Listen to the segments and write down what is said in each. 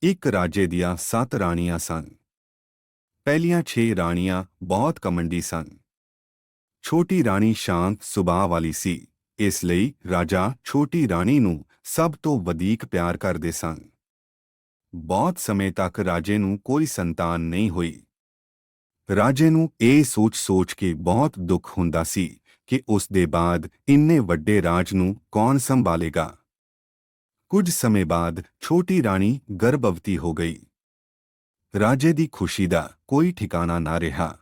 ਇੱਕ ਰਾਜੇ ਦੀਆਂ 7 ਰਾਣੀਆਂ ਸਨ। ਪਹਿਲੀਆਂ 6 ਰਾਣੀਆਂ ਬਹੁਤ ਕਮੰਡੀ ਸਨ। ਛੋਟੀ ਰਾਣੀ ਸ਼ਾਂਤ ਸੁਭਾਅ ਵਾਲੀ ਸੀ, ਇਸ ਲਈ ਰਾਜਾ ਛੋਟੀ ਰਾਣੀ ਨੂੰ ਸਭ ਤੋਂ ਵਧੇਰੇ ਪਿਆਰ ਕਰਦੇ ਸਨ। ਬਹੁਤ ਸਮੇਂ ਤੱਕ ਰਾਜੇ ਨੂੰ ਕੋਈ ਸੰਤਾਨ ਨਹੀਂ ਹੋਈ। ਰਾਜੇ ਨੂੰ ਇਹ ਸੋਚ ਕੇ ਬਹੁਤ ਦੁੱਖ ਹੁੰਦਾ ਸੀ ਕਿ ਉਸ ਦੇ ਬਾਅਦ ਇੰਨੇ ਵੱਡੇ ਰਾਜ ਨੂੰ ਕੌਣ ਸੰਭਾਲੇਗਾ। ਕੁਝ ਸਮੇਂ ਬਾਅਦ ਛੋਟੀ ਰਾਣੀ ਗਰਭਵਤੀ ਹੋ ਗਈ। ਰਾਜੇ ਦੀ ਖੁਸ਼ੀ ਦਾ ਕੋਈ ਠਿਕਾਣਾ ਨਾ ਰਿਹਾ।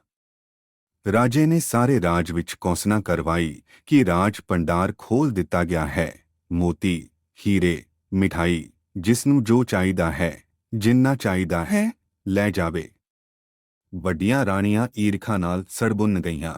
ਰਾਜੇ ਨੇ ਸਾਰੇ ਰਾਜ ਵਿੱਚ ਘੋਸ਼ਣਾ ਕਰਵਾਈ ਕਿ ਰਾਜ ਭੰਡਾਰ ਖੋਲ੍ਹ ਦਿੱਤਾ ਗਿਆ ਹੈ। ਮੋਤੀ, ਹੀਰੇ, ਮਿਠਾਈ, ਜਿਸ ਨੂੰ ਜੋ ਚਾਹੀਦਾ ਹੈ, ਜਿੰਨਾ ਚਾਹੀਦਾ ਹੈ, ਲੈ ਜਾਵੇ। ਵੱਡੀਆਂ ਰਾਣੀਆਂ ਈਰਖਾ ਨਾਲ ਸੜਬੁੰਨ ਗਈਆਂ।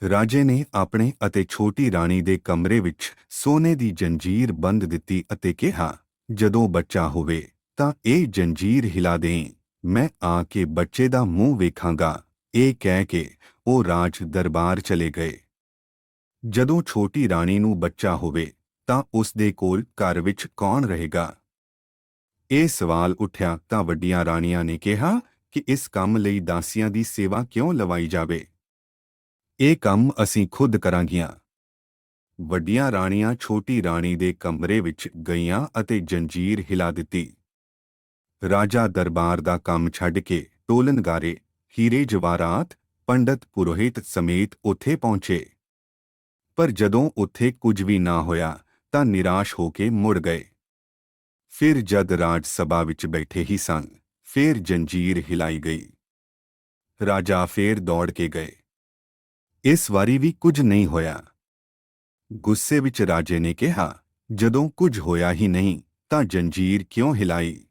ਰਾਜੇ ਨੇ ਆਪਣੇ ਅਤੇ ਛੋਟੀ ਰਾਣੀ ਦੇ ਕਮਰੇ ਵਿੱਚ ਸੋਨੇ ਦੀ ਜੰਜੀਰ ਬੰਨ੍ਹ ਦਿੱਤੀ ਅਤੇ ਕਿਹਾ, ਜਦੋਂ ਬੱਚਾ ਹੋਵੇ ਤਾਂ ਇਹ ਜੰਜੀਰ ਹਿਲਾ ਦੇਂ, ਮੈਂ ਆ ਕੇ ਬੱਚੇ ਦਾ ਮੂੰਹ ਵੇਖਾਂਗਾ। ਇਹ ਕਹਿ ਕੇ ਉਹ ਰਾਜ ਦਰਬਾਰ ਚਲੇ ਗਏ। ਜਦੋਂ ਛੋਟੀ ਰਾਣੀ ਨੂੰ ਬੱਚਾ ਹੋਵੇ ਤਾਂ ਉਸ ਦੇ ਕੋਲ ਘਰ ਵਿੱਚ ਕੌਣ ਰਹੇਗਾ? ਇਹ ਸਵਾਲ ਉੱਠਿਆ ਤਾਂ ਵੱਡੀਆਂ ਰਾਣੀਆਂ ਨੇ ਕਿਹਾ ਕਿ ਇਸ ਕੰਮ ਲਈ ਦਾਸੀਆਂ ਦੀ ਸੇਵਾ ਕਿਉਂ ਲਵਾਈ ਜਾਵੇ? ਇਹ ਕੰਮ ਅਸੀਂ ਖੁਦ ਕਰਾਂਗੀਆਂ। ਵੱਡੀਆਂ ਰਾਣੀਆਂ ਛੋਟੀ ਰਾਣੀ ਦੇ ਕਮਰੇ ਵਿੱਚ ਗਈਆਂ ਅਤੇ ਜੰਜੀਰ ਹਿਲਾ ਦਿੱਤੀ। ਰਾਜਾ ਦਰਬਾਰ ਦਾ ਕੰਮ ਛੱਡ ਕੇ ਟੋਲਨਗਾਰੇ, ਹੀਰੇ ਜਵਾਹਰਾਤ, ਪੰਡਤ ਪੁਰੋਹਿਤ ਸਮੇਤ ਉੱਥੇ ਪਹੁੰਚੇ। ਪਰ ਜਦੋਂ ਉੱਥੇ ਕੁਝ ਵੀ ਨਾ ਹੋਇਆ ਤਾਂ ਨਿਰਾਸ਼ ਹੋ ਕੇ ਮੁੜ ਗਏ। ਫਿਰ ਜਦ ਰਾਜ ਸਭਾ ਵਿੱਚ ਬੈਠੇ ਹੀ ਸਨ, ਫਿਰ ਜੰਜੀਰ ਹਿਲਾਈ ਗਈ। ਰਾਜਾ ਫੇਰ ਦੌੜ ਕੇ ਗਏ। ਇਸ ਵਾਰੀ ਵੀ ਕੁਝ ਨਹੀਂ ਹੋਇਆ। ਗੁੱਸੇ ਵਿੱਚ ਰਾਜੇ ਨੇ ਕਿਹਾ, ਜਦੋਂ ਕੁਝ ਹੋਇਆ ਹੀ ਨਹੀਂ ਤਾਂ ਜੰਜੀਰ ਕਿਉਂ ਹਿਲਾਈ?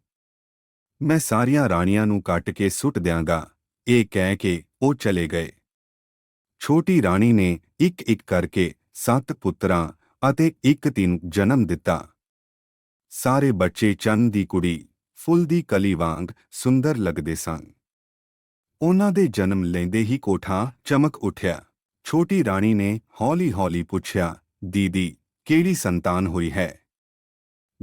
ਮੈਂ ਸਾਰੀਆਂ ਰਾਣੀਆਂ ਨੂੰ ਕੱਟ ਕੇ ਸੁੱਟ ਦਿਆਂਗਾ। ਇਹ ਕਹਿ ਕੇ ਉਹ ਚਲੇ ਗਏ। ਛੋਟੀ ਰਾਣੀ ਨੇ ਇੱਕ ਕਰਕੇ 7 ਪੁੱਤਰਾਂ ਅਤੇ 1 ਧੀ ਨੂੰ ਜਨਮ ਦਿੱਤਾ। ਸਾਰੇ ਬੱਚੇ ਚੰਨ ਦੀ ਕੁੜੀ, ਫੁੱਲ ਦੀ ਕਲੀ ਵਾਂਗ ਸੁੰਦਰ ਲੱਗਦੇ ਸਨ। ਉਹਨਾਂ ਦੇ ਜਨਮ ਲੈਂਦੇ ਹੀ ਕੋਠਾ ਚਮਕ ਉੱਠਿਆ। ਛੋਟੀ ਰਾਣੀ ਨੇ ਹੌਲੀ-ਹੌਲੀ ਪੁੱਛਿਆ, ਦੀਦੀ, ਕਿਹੜੀ ਸੰਤਾਨ ਹੋਈ ਹੈ?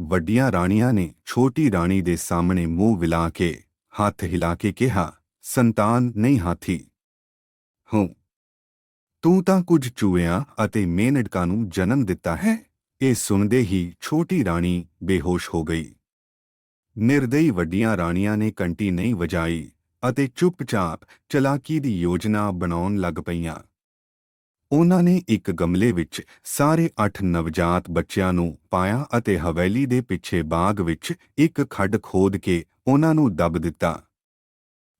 ਵੱਡੀਆਂ ਰਾਣੀਆਂ ਨੇ ਛੋਟੀ ਰਾਣੀ ਦੇ ਸਾਹਮਣੇ ਮੂੰਹ ਵਿਲਾ ਕੇ, ਹੱਥ ਹਿਲਾ ਕੇ ਕਿਹਾ, ਸੰਤਾਨ ਨਹੀਂ ਹਾਥੀ। ਹੂੰ, ਤੂੰ ਤਾਂ ਕੁਝ ਚੂਹਿਆਂ ਅਤੇ ਮੇਨੜਕਾਂ ਨੂੰ ਜਨਮ ਦਿੱਤਾ ਹੈ। ਇਹ ਸੁਣਦੇ ਹੀ ਛੋਟੀ ਰਾਣੀ ਬੇਹੋਸ਼ ਹੋ ਗਈ। ਨਿਰਦਈ ਵੱਡੀਆਂ ਰਾਣੀਆਂ ਨੇ ਘੰਟੀ ਨਹੀਂ ਵਜਾਈ ਅਤੇ ਚੁੱਪਚਾਪ ਚਲਾਕੀ ਦੀ ਯੋਜਨਾ ਬਣਾਉਣ ਲੱਗ ਪਈਆਂ। ਉਹਨਾਂ ਨੇ ਇੱਕ ਗਮਲੇ ਵਿੱਚ ਸਾਰੇ 8 ਨਵਜਾਤ ਬੱਚਿਆਂ ਨੂੰ ਪਾਇਆ ਅਤੇ ਹਵੇਲੀ ਦੇ ਪਿੱਛੇ ਬਾਗ ਵਿੱਚ ਇੱਕ ਖੱਡ ਖੋਦ ਕੇ ਉਹਨਾਂ ਨੂੰ ਦੱਬ ਦਿੱਤਾ।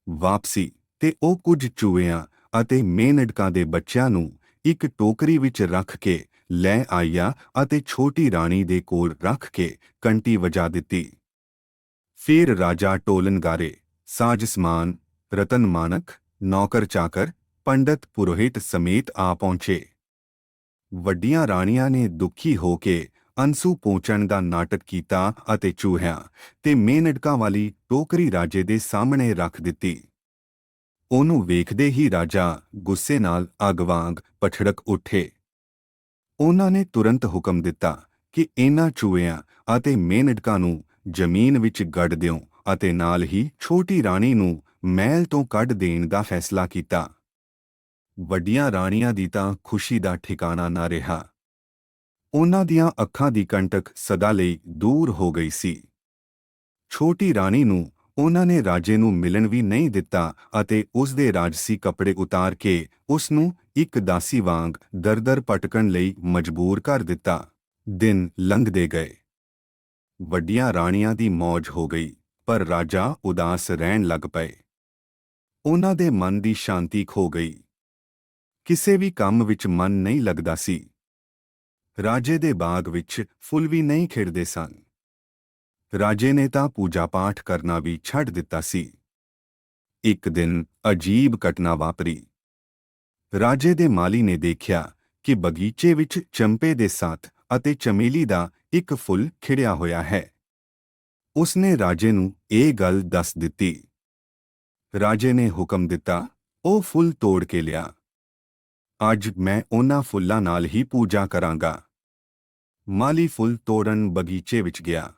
ਵਾਪਸੀ ਤੇ ਉਹ ਕੁਝ ਚੂਹਿਆਂ ਅਤੇ ਮੇਨੜਕਾਂ ਦੇ ਬੱਚਿਆਂ ਨੂੰ ਇੱਕ ਟੋਕਰੀ ਵਿੱਚ ਰੱਖ ਕੇ ਲੈ ਆਇਆ ਅਤੇ ਛੋਟੀ ਰਾਣੀ ਦੇ ਕੋਲ ਰੱਖ ਕੇ ਘੰਟੀ ਵਜਾ ਦਿੱਤੀ। ਫਿਰ ਰਾਜਾ ਟੋਲਨਗਾਰੇ, ਸਾਜ ਸਮਾਨ, ਰਤਨ ਮਾਨਕ, ਨੌਕਰ ਚਾਕਰ, ਪੰਡਤ ਪੁਰੋਹਿਤ ਸਮੇਤ ਆ ਪਹੁੰਚੇ। ਵੱਡੀਆਂ ਰਾਣੀਆਂ ਨੇ ਦੁਖੀ ਹੋ ਕੇ ਅੰਸੂ ਪਹੁੰਚਣ ਦਾ ਨਾਟਕ ਕੀਤਾ ਅਤੇ ਚੂਹਿਆਂ ਤੇ ਮੇਨੜਕਾਂ ਵਾਲੀ ਟੋਕਰੀ ਰਾਜੇ ਦੇ ਸਾਹਮਣੇ ਰੱਖ ਦਿੱਤੀ। ਉਹਨੂੰ ਵੇਖਦੇ ਹੀ ਰਾਜਾ ਗੁੱਸੇ ਨਾਲ ਅੱਗ ਵਾਂਗ ਪਛੜਕ ਉੱਠੇ। ਉਹਨਾਂ ਨੇ ਤੁਰੰਤ ਹੁਕਮ ਦਿੱਤਾ ਕਿ ਇਹਨਾਂ ਚੂਹਿਆਂ ਅਤੇ ਮੇਨੜਕਾਂ ਨੂੰ ਜ਼ਮੀਨ ਵਿੱਚ ਗੱਡ ਦਿਓ ਅਤੇ ਨਾਲ ਹੀ ਛੋਟੀ ਰਾਣੀ ਨੂੰ ਮਹਿਲ ਤੋਂ ਕੱਢ ਦੇਣ ਦਾ ਫੈਸਲਾ ਕੀਤਾ। ਵੱਡੀਆਂ ਰਾਣੀਆਂ ਦੀ ਤਾਂ ਖੁਸ਼ੀ ਦਾ ਠਿਕਾਣਾ ਨਾ ਰਿਹਾ। ਉਹਨਾਂ ਦੀਆਂ ਅੱਖਾਂ ਦੀ ਕੰਟਕ ਸਦਾ ਲਈ ਦੂਰ ਹੋ ਗਈ ਸੀ। ਛੋਟੀ ਰਾਣੀ ਨੂੰ ਉਹਨਾਂ ਨੇ ਰਾਜੇ ਨੂੰ ਮਿਲਣ ਵੀ ਨਹੀਂ ਦਿੱਤਾ ਅਤੇ ਉਸ ਦੇ ਰਾਜਸੀ ਕੱਪੜੇ ਉਤਾਰ ਕੇ ਉਸ ਨੂੰ ਇੱਕ ਦਾਸੀ ਵਾਂਗ ਦਰ-ਦਰ ਭਟਕਣ ਲਈ ਮਜਬੂਰ ਕਰ ਦਿੱਤਾ। ਦਿਨ ਲੰਘਦੇ ਗਏ। ਵੱਡੀਆਂ ਰਾਣੀਆਂ ਦੀ ਮੌਜ ਹੋ ਗਈ, ਪਰ ਰਾਜਾ ਉਦਾਸ ਰਹਿਣ ਲੱਗ ਪਏ। ਉਹਨਾਂ ਦੇ ਮਨ ਦੀ ਸ਼ਾਂਤੀ ਖੋ ਗਈ। ਕਿਸੇ ਵੀ ਕੰਮ ਵਿੱਚ ਮਨ ਨਹੀਂ ਲੱਗਦਾ ਸੀ। ਰਾਜੇ ਦੇ ਬਾਗ ਵਿੱਚ ਫੁੱਲ ਵੀ ਨਹੀਂ ਖਿੜਦੇ ਸਨ। ਰਾਜੇ ਨੇ ਤਾਂ ਪੂਜਾ-ਪਾਠ ਕਰਨਾ ਵੀ ਛੱਡ ਦਿੱਤਾ ਸੀ। ਇੱਕ ਦਿਨ ਅਜੀਬ ਘਟਨਾ ਵਾਪਰੀ। ਰਾਜੇ ਦੇ ਮਾਲੀ ਨੇ ਦੇਖਿਆ ਕਿ ਬਗੀਚੇ ਵਿੱਚ ਚੰਪੇ ਦੇ ਸਾਥ ਅਤੇ ਚਮੇਲੀ ਦਾ ਇੱਕ ਫੁੱਲ ਖਿੜਿਆ ਹੋਇਆ ਹੈ। ਉਸਨੇ ਰਾਜੇ ਨੂੰ ਇਹ ਗੱਲ ਦੱਸ ਦਿੱਤੀ। ਰਾਜੇ ਨੇ ਹੁਕਮ ਦਿੱਤਾ, ਉਹ ਫੁੱਲ ਤੋੜ ਕੇ ਲਿਆ। ਅੱਜ ਮੈਂ ਉਹਨਾਂ ਫੁੱਲਾਂ ਨਾਲ ਹੀ ਪੂਜਾ ਕਰਾਂਗਾ। ਮਾਲੀ ਫੁੱਲ ਤੋੜਨ ਬਗੀਚੇ ਵਿੱਚ ਗਿਆ।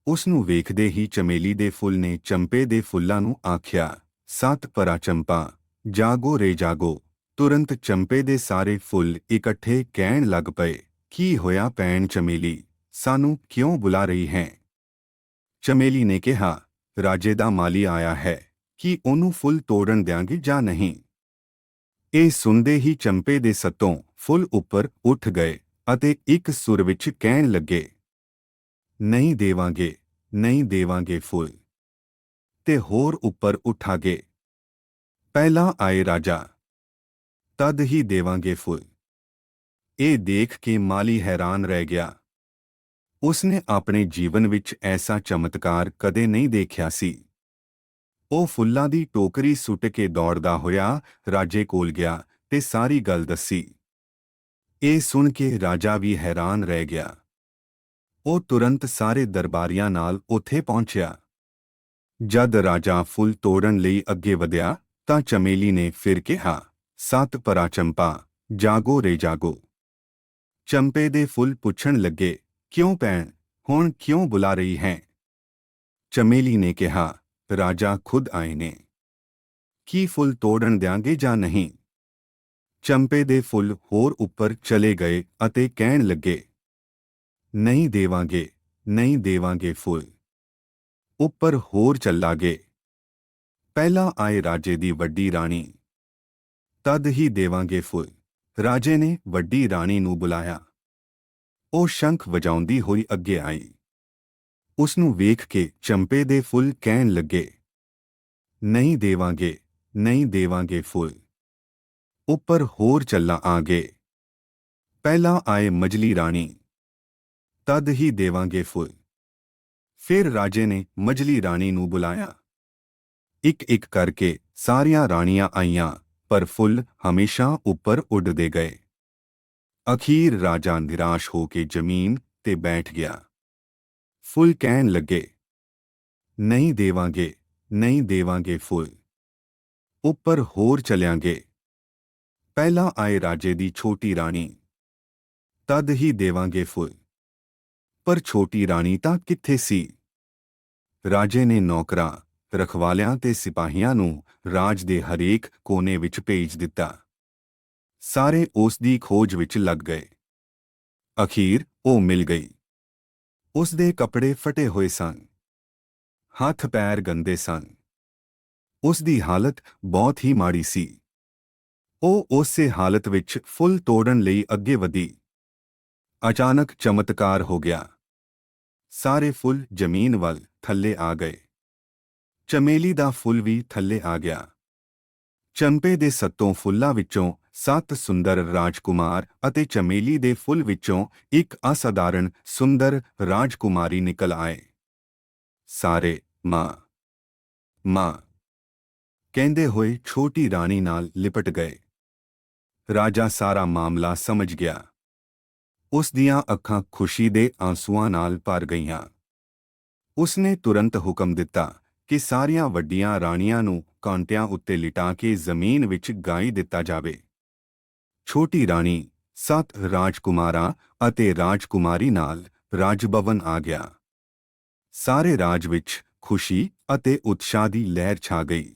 ਉਸ ਨੂੰ ਵੇਖਦੇ ਹੀ ਚਮੇਲੀ ਦੇ ਫੁੱਲ ਨੇ ਚੰਪੇ ਦੇ ਫੁੱਲਾਂ ਨੂੰ ਆਖਿਆ, ਸਤ ਪਰਾ ਚੰਪਾ, ਜਾਗੋ ਰੇ ਜਾਗੋ। ਤੁਰੰਤ ਚੰਪੇ ਦੇ ਸਾਰੇ ਫੁੱਲ ਇਕੱਠੇ ਕਹਿਣ ਲੱਗ ਪਏ, ਕੀ ਹੋਇਆ ਭੈਣ ਚਮੇਲੀ, ਸਾਨੂੰ ਕਿਉਂ ਬੁਲਾ ਰਹੀ ਹੈ? ਚਮੇਲੀ ਨੇ ਕਿਹਾ, ਰਾਜੇ ਦਾ ਮਾਲੀ ਆਇਆ ਹੈ, ਕੀ ਉਹਨੂੰ ਫੁੱਲ ਤੋੜਨ ਦਿਆਂਗੇ ਜਾਂ ਨਹੀਂ? ਇਹ ਸੁਣਦੇ ਹੀ ਚੰਪੇ ਦੇ ਸੱਤੋਂ ਫੁੱਲ ਉੱਪਰ ਉੱਠ ਗਏ ਅਤੇ ਇੱਕ ਸੁਰ ਵਿੱਚ ਕਹਿਣ ਲੱਗੇ, ਨਹੀਂ ਦੇਵਾਂਗੇ, ਨਹੀਂ ਦੇਵਾਂਗੇ ਫੁੱਲ। ਤੇ ਹੋਰ ਉੱਪਰ ਉਠਾਗੇ, ਪਹਿਲਾਂ ਆਏ ਰਾਜਾ, ਤਦ ਹੀ ਦੇਵਾਂਗੇ ਫੁੱਲ। ਇਹ ਦੇਖ ਕੇ ਮਾਲੀ ਹੈਰਾਨ ਰਹਿ ਗਿਆ। ਉਸਨੇ ਆਪਣੇ ਜੀਵਨ ਵਿੱਚ ਐਸਾ ਚਮਤਕਾਰ ਕਦੇ ਨਹੀਂ ਦੇਖਿਆ ਸੀ। ਉਹ ਫੁੱਲਾਂ ਦੀ ਟੋਕਰੀ ਸੁੱਟ ਕੇ ਦੌੜਦਾ ਹੋਇਆ ਰਾਜੇ ਕੋਲ ਗਿਆ ਤੇ ਸਾਰੀ ਗੱਲ ਦੱਸੀ। ਇਹ ਸੁਣ ਕੇ ਰਾਜਾ ਵੀ ਹੈਰਾਨ ਰਹਿ ਗਿਆ। ਉਹ ਤੁਰੰਤ ਸਾਰੇ ਦਰਬਾਰੀਆਂ ਨਾਲ ਉੱਥੇ ਪਹੁੰਚਿਆ। ਜਦ ਰਾਜਾ ਫੁੱਲ ਤੋੜਨ ਲਈ ਅੱਗੇ ਵਧਿਆ ਤਾਂ ਚਮੇਲੀ ਨੇ ਫਿਰ ਕਿਹਾ, ਸਤ ਪਰਾ ਚੰਪਾ, ਜਾਗੋ ਰੇ ਜਾਗੋ। ਚੰਪੇ ਦੇ ਫੁੱਲ ਪੁੱਛਣ ਲੱਗੇ, ਕਿਉਂ ਭੈਣ, ਹੁਣ ਕਿਉਂ ਬੁਲਾ ਰਹੀ ਹੈ? ਚਮੇਲੀ ਨੇ ਕਿਹਾ, ਰਾਜਾ ਖੁਦ ਆਏ ਨੇ, ਕੀ ਫੁੱਲ ਤੋੜਨ ਦਿਆਂਗੇ ਜਾਂ ਨਹੀਂ? ਚੰਪੇ ਦੇ ਫੁੱਲ ਹੋਰ ਉੱਪਰ ਚਲੇ ਗਏ ਅਤੇ ਕਹਿਣ ਲੱਗੇ, ਨਹੀਂ ਦੇਵਾਂਗੇ, ਨਹੀਂ ਦੇਵਾਂਗੇ ਫੁੱਲ। ਉੱਪਰ ਹੋਰ ਚੱਲਾਗੇ, ਪਹਿਲਾਂ ਆਏ ਰਾਜੇ ਦੀ ਵੱਡੀ ਰਾਣੀ, ਤਦ ਹੀ ਦੇਵਾਂਗੇ ਫੁੱਲ। ਰਾਜੇ ਨੇ ਵੱਡੀ ਰਾਣੀ ਨੂੰ ਬੁਲਾਇਆ। ਉਹ ਸ਼ੰਖ ਵਜਾਉਂਦੀ ਹੋਈ ਅੱਗੇ ਆਈ। ਉਸ ਨੂੰ ਵੇਖ ਕੇ ਚੰਪੇ ਦੇ ਫੁੱਲ ਕਹਿਣ ਲੱਗੇ, ਨਹੀਂ ਦੇਵਾਂਗੇ, ਨਹੀਂ ਦੇਵਾਂਗੇ ਫੁੱਲ। ਉੱਪਰ ਹੋਰ ਚੱਲਾਂ ਆਗੇ, ਪਹਿਲਾਂ ਆਏ ਮਜਲੀ ਰਾਣੀ, ਤਦ ਹੀ ਦੇਵਾਂਗੇ ਫੁੱਲ। ਫਿਰ ਰਾਜੇ ਨੇ ਮਜਲੀ ਰਾਣੀ ਨੂੰ ਬੁਲਾਇਆ। ਇੱਕ-ਇੱਕ ਕਰਕੇ ਸਾਰੀਆਂ ਰਾਣੀਆਂ ਆਈਆਂ, ਪਰ ਫੁੱਲ ਹਮੇਸ਼ਾ ਉੱਪਰ ਉੱਡਦੇ ਗਏ। ਅਖੀਰ ਰਾਜਾ ਨਿਰਾਸ਼ ਹੋ ਕੇ ਜ਼ਮੀਨ ਤੇ ਬੈਠ ਗਿਆ। ਫੁੱਲ ਕਹਿਣ ਲੱਗੇ, ਨਹੀਂ ਦੇਵਾਂਗੇ, ਨਹੀਂ ਦੇਵਾਂਗੇ ਫੁੱਲ। ਉੱਪਰ ਹੋਰ ਚਲਿਆਂਗੇ, ਪਹਿਲਾਂ ਆਏ ਰਾਜੇ ਦੀ ਛੋਟੀ ਰਾਣੀ, ਤਦ ਹੀ ਦੇਵਾਂਗੇ ਫੁੱਲ। ਪਰ ਛੋਟੀ ਰਾਣੀ ਤਾਂ ਕਿੱਥੇ ਸੀ? ਰਾਜੇ ਨੇ ਨੌਕਰਾਂ, ਰਖਵਾਲਿਆਂ ਤੇ ਸਿਪਾਹੀਆਂ ਨੂੰ ਰਾਜ ਦੇ ਹਰੇਕ ਕੋਨੇ ਵਿੱਚ ਭੇਜ ਦਿੱਤਾ। ਸਾਰੇ ਉਸ ਦੀ ਖੋਜ ਵਿੱਚ ਲੱਗ ਗਏ। ਅਖੀਰ ਉਹ ਮਿਲ ਗਈ। ਉਸ ਦੇ ਕੱਪੜੇ ਫਟੇ ਹੋਏ ਸਨ, ਹੱਥ ਪੈਰ ਗੰਦੇ ਸਨ। ਉਸ ਦੀ ਹਾਲਤ ਬਹੁਤ ਹੀ ਮਾੜੀ ਸੀ। ਉਹ ਉਸੇ ਹਾਲਤ ਵਿੱਚ ਫੁੱਲ ਤੋੜਨ ਲਈ ਅੱਗੇ ਵਧੀ। ਅਚਾਨਕ ਚਮਤਕਾਰ ਹੋ ਗਿਆ। ਸਾਰੇ ਫੁੱਲ ਜ਼ਮੀਨ ਵੱਲ ਥੱਲੇ ਆ ਗਏ। ਚਮੇਲੀ ਦਾ ਫੁੱਲ ਵੀ ਥੱਲੇ ਆ ਗਿਆ। ਚੰਪੇ ਦੇ ਸੱਤੋਂ ਫੁੱਲਾਂ ਵਿੱਚੋਂ 7 ਸੁੰਦਰ ਰਾਜਕੁਮਾਰ ਅਤੇ ਚਮੇਲੀ ਦੇ ਫੁੱਲ ਵਿੱਚੋਂ ਇੱਕ ਅਸਾਧਾਰਨ ਸੁੰਦਰ ਰਾਜਕੁਮਾਰੀ ਨਿਕਲ ਆਏ। ਸਾਰੇ ਮਾਂ ਮਾਂ ਕਹਿੰਦੇ ਹੋਏ ਛੋਟੀ ਰਾਣੀ ਨਾਲ ਲਿਪਟ ਗਏ। ਰਾਜਾ ਸਾਰਾ ਮਾਮਲਾ ਸਮਝ ਗਿਆ। ਉਸ ਦੀਆਂ ਅੱਖਾਂ ਖੁਸ਼ੀ ਦੇ ਆਂਸੂਆਂ ਨਾਲ ਭਰ ਗਈਆਂ। ਉਸਨੇ ਤੁਰੰਤ ਹੁਕਮ ਦਿੱਤਾ ਕਿ ਸਾਰੀਆਂ ਵੱਡੀਆਂ ਰਾਣੀਆਂ ਨੂੰ ਕਾਂਟਿਆਂ ਉੱਤੇ ਲਿਟਾ ਕੇ ਜ਼ਮੀਨ ਵਿੱਚ ਗਾਈ ਦਿੱਤਾ ਜਾਵੇ। ਛੋਟੀ ਰਾਣੀ 7 ਰਾਜਕੁਮਾਰਾਂ ਅਤੇ ਰਾਜਕੁਮਾਰੀ ਨਾਲ ਰਾਜਭਵਨ ਆ ਗਿਆ। ਸਾਰੇ ਰਾਜ ਵਿੱਚ ਖੁਸ਼ੀ ਅਤੇ ਉਤਸ਼ਾਹ ਦੀ ਲਹਿਰ ਛਾ ਗਈ।